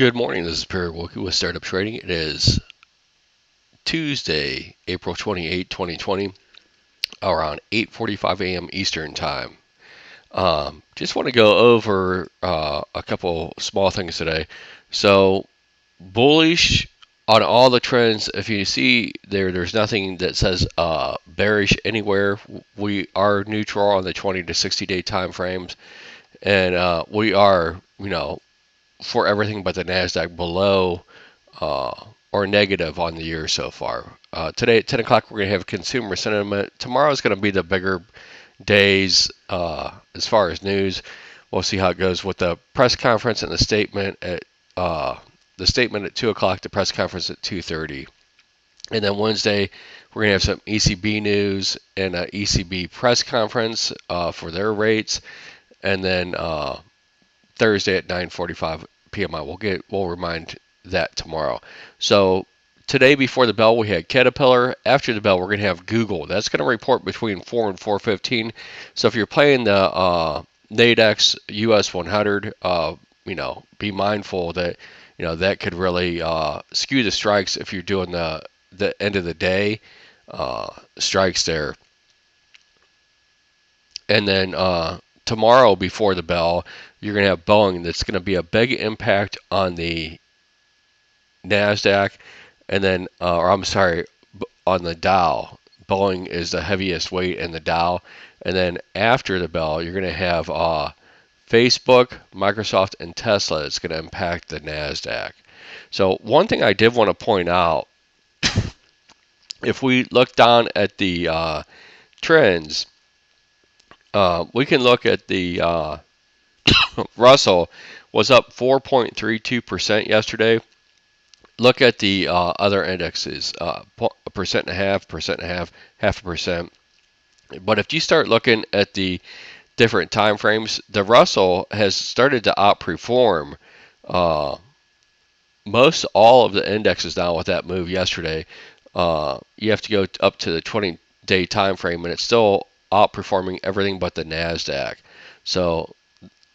Good morning. This is Wilkey with Startup Trading. It is Tuesday, April 28, 2020, around 8:45 a.m. Eastern Time. Just want to go over a couple small things today. So, bullish on all the trends. If you see there's nothing that says bearish anywhere. We are neutral on the 20 to 60 day time frames, and we are, for everything but the Nasdaq below uh, or negative on the year so far. Today at 10 o'clock, we're going to have consumer sentiment. Tomorrow is going to be the bigger days as far as news. We'll see how it goes with the press conference and the statement at 2 o'clock, the press conference at 2:30. And then Wednesday, we're going to have some ECB news and an ECB press conference for their rates. And then Thursday at 9:45 p.m. We'll remind that tomorrow. So today before the bell we had Caterpillar. After the bell we're going to have Google. That's going to report between 4 and 4:15. So if you're playing the Nadex US 100, be mindful that that could really skew the strikes if you're doing the end of the day strikes there. And then tomorrow before the bell, you're going to have Boeing. That's going to be a big impact on the Nasdaq, and then, or I'm sorry, on the Dow. Boeing is the heaviest weight in the Dow, and then after the bell, you're going to have Facebook, Microsoft, and Tesla. It's going to impact the Nasdaq. So one thing I did want to point out, if we look down at the trends, we can look at the Russell was up 4.32% yesterday. Look at the other indexes, a percent and a half, half a percent. But if you start looking at the different time frames, the Russell has started to outperform most all of the indexes now with that move yesterday. You have to go up to the 20-day time frame, and it's still outperforming everything but the Nasdaq. So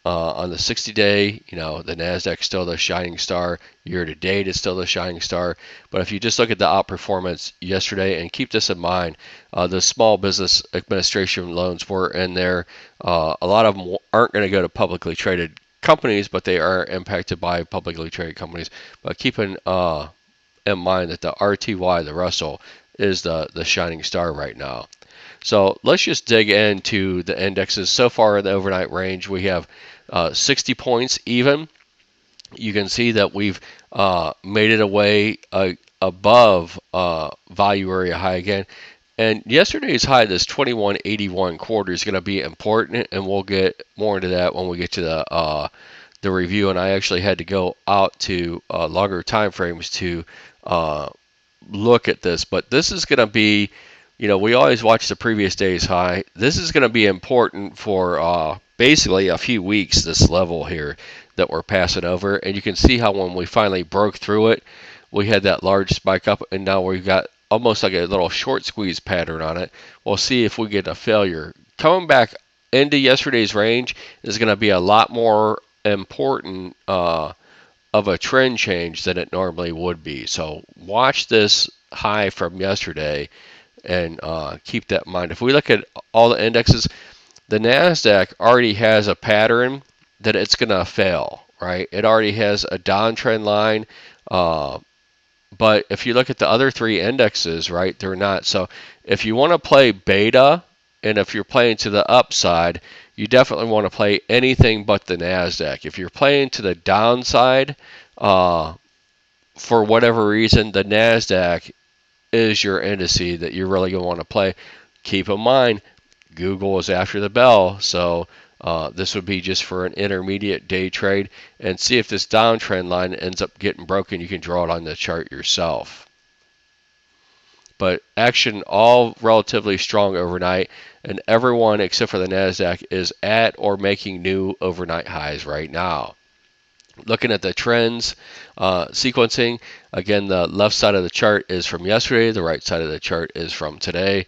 on the 60-day, the Nasdaq's still the shining star. Year to date, it's still the shining star. But if you just look at the outperformance yesterday, and keep this in mind, the Small Business Administration loans were in there. A lot of them aren't going to go to publicly traded companies, but they are impacted by publicly traded companies. But keep in mind that the RTY, the Russell, is the shining star right now. So let's just dig into the indexes. So far in the overnight range, we have 60 points even. You can see that we've made it away above value area high again. And yesterday's high, this 2181 quarter, is going to be important, and we'll get more into that when we get to the review. And I actually had to go out to longer time frames to look at this. But this is going to be, we always watch the previous day's high. This is going to be important for basically a few weeks, this level here that we're passing over. And you can see how when we finally broke through it, we had that large spike up, and now we've got almost like a little short squeeze pattern on it. We'll see if we get a failure. Coming back into yesterday's range is going to be a lot more important of a trend change than it normally would be. So watch this high from yesterday and keep that in mind. If we look at all the indexes, the Nasdaq already has a pattern that it's going to fail, right? It already has a downtrend line, but if you look at the other three indexes, right, they're not. So if you want to play beta, and if you're playing to the upside, you definitely want to play anything but the Nasdaq. If you're playing to the downside, for whatever reason, the Nasdaq is your indice that you're really going to want to play. Keep in mind, Google is after the bell, so this would be just for an intermediate day trade, and see if this downtrend line ends up getting broken. You can draw it on the chart yourself. But action all relatively strong overnight, and everyone except for the Nasdaq is at or making new overnight highs right now. Looking at the trends, sequencing, again, the left side of the chart is from yesterday, the right side of the chart is from today.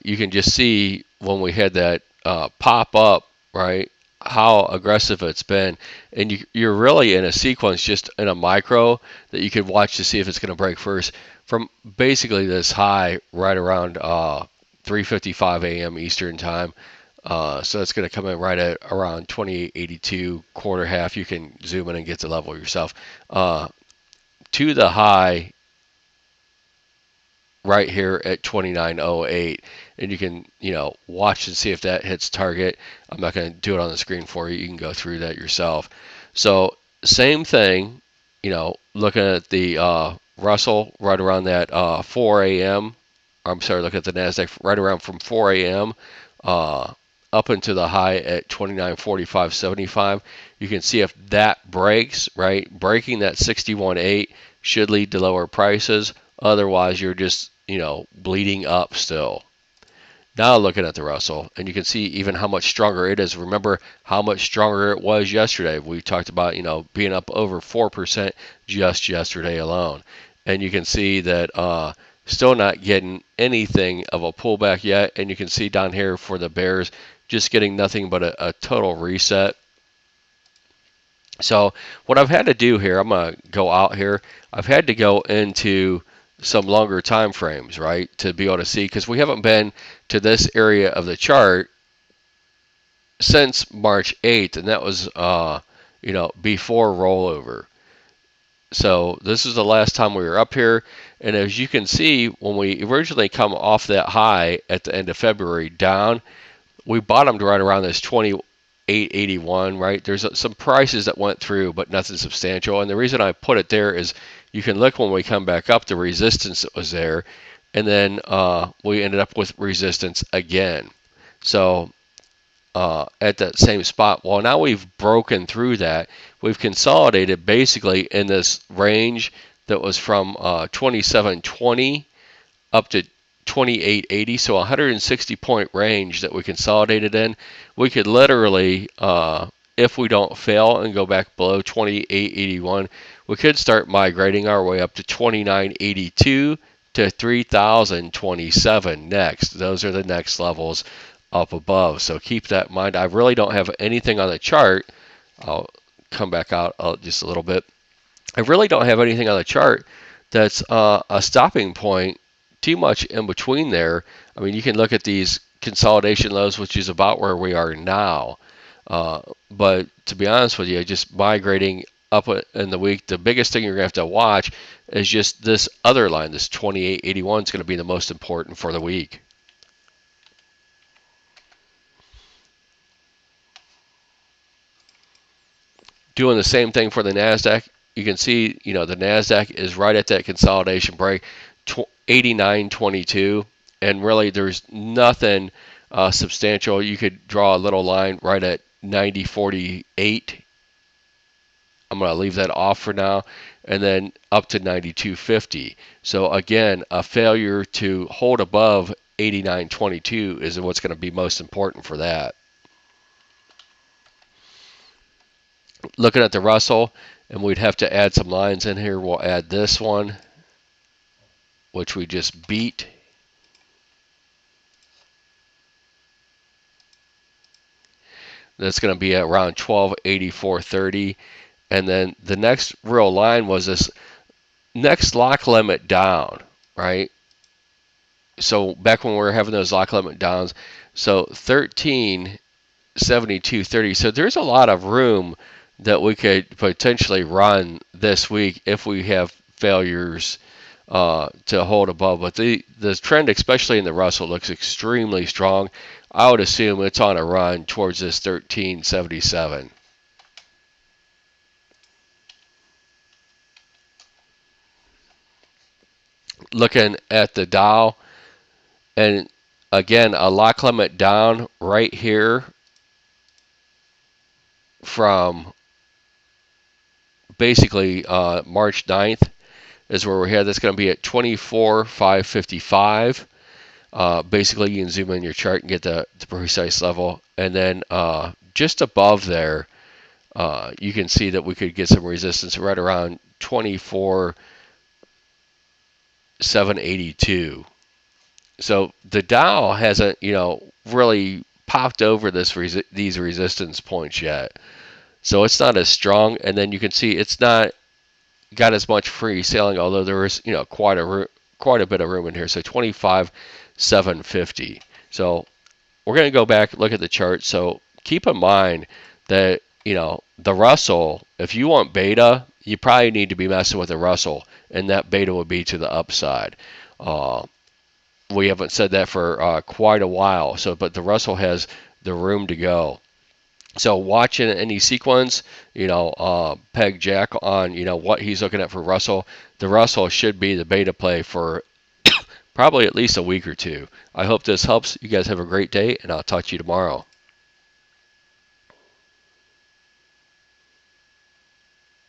You can just see when we had that pop up, right, how aggressive it's been, and you're really in a sequence, just in a micro, that you could watch to see if it's going to break first from basically this high right around 3:55 a.m. Eastern time. So it's going to come in right at around 28.82 quarter half. You can zoom in and get the level yourself. To the high right here at 29.08, and you can watch and see if that hits target. I'm not going to do it on the screen for you. You can go through that yourself. So same thing, looking at the Russell right around that 4 a.m. I'm sorry, look at the Nasdaq right around from 4 a.m. Uh, up into the high at 29.45.75. You can see if that breaks, right? Breaking that 61.8 should lead to lower prices. Otherwise, you're just, bleeding up still. Now looking at the Russell, and you can see even how much stronger it is. Remember how much stronger it was yesterday. We talked about, being up over 4% just yesterday alone. And you can see that still not getting anything of a pullback yet. And you can see down here for the bears, just getting nothing but a total reset. So what I've had to do here, I'm going to go out here. I've had to go into some longer time frames, right, to be able to see, because we haven't been to this area of the chart since March 8th, and that was, before rollover. So this is the last time we were up here, and as you can see, when we originally come off that high at the end of February down, we bottomed right around this 28.81, right? There's some prices that went through, but nothing substantial. And the reason I put it there is you can look when we come back up, the resistance that was there, and then we ended up with resistance again. So at that same spot, well, now we've broken through that. We've consolidated basically in this range that was from 27.20 up to 28.80, so 160 point range that we consolidated in. We could literally, if we don't fail and go back below 28.81, we could start migrating our way up to 29.82 to 3,027 next. Those are the next levels up above. So keep that in mind. I really don't have anything on the chart. I'll come back out just a little bit. I really don't have anything on the chart that's a stopping point too much in between there. I mean, you can look at these consolidation lows, which is about where we are now. But to be honest with you, just migrating up in the week, the biggest thing you're going to have to watch is just this other line. This 28.81 is going to be the most important for the week. Doing the same thing for the NASDAQ. You can see, the NASDAQ is right at that consolidation break, 89.22, and really there's nothing substantial. You could draw a little line right at 90.48. I'm going to leave that off for now, and then up to 92.50. So again, a failure to hold above 89.22 is what's going to be most important for that. Looking at the Russell, and we'd have to add some lines in here. We'll add this one, which we just beat. That's going to be at around 1284.30. And then the next real line was this next lock limit down, right? So back when we were having those lock limit downs, so 1372.30. So there's a lot of room that we could potentially run this week if we have failures to hold above. But the trend, especially in the Russell, looks extremely strong. I would assume it's on a run towards this 1377. Looking at the Dow, and again, a lock limit down right here from basically March 9th is where we're here. That's going to be at 24,555. Basically, you can zoom in your chart and get the precise level. And then just above there, you can see that we could get some resistance right around 24,782. So the Dow hasn't, really popped over these resistance points yet. So it's not as strong, and then you can see it's not got as much free sailing, although there is quite a bit of room in here. So 25,750. So we're going to go back look at the chart. So keep in mind that the Russell, if you want beta, you probably need to be messing with the Russell, and that beta would be to the upside. We haven't said that for quite a while. So, but the Russell has the room to go. So watching any sequence, peg Jack on, what he's looking at for Russell. The Russell should be the beta play for probably at least a week or two. I hope this helps. You guys have a great day, and I'll talk to you tomorrow.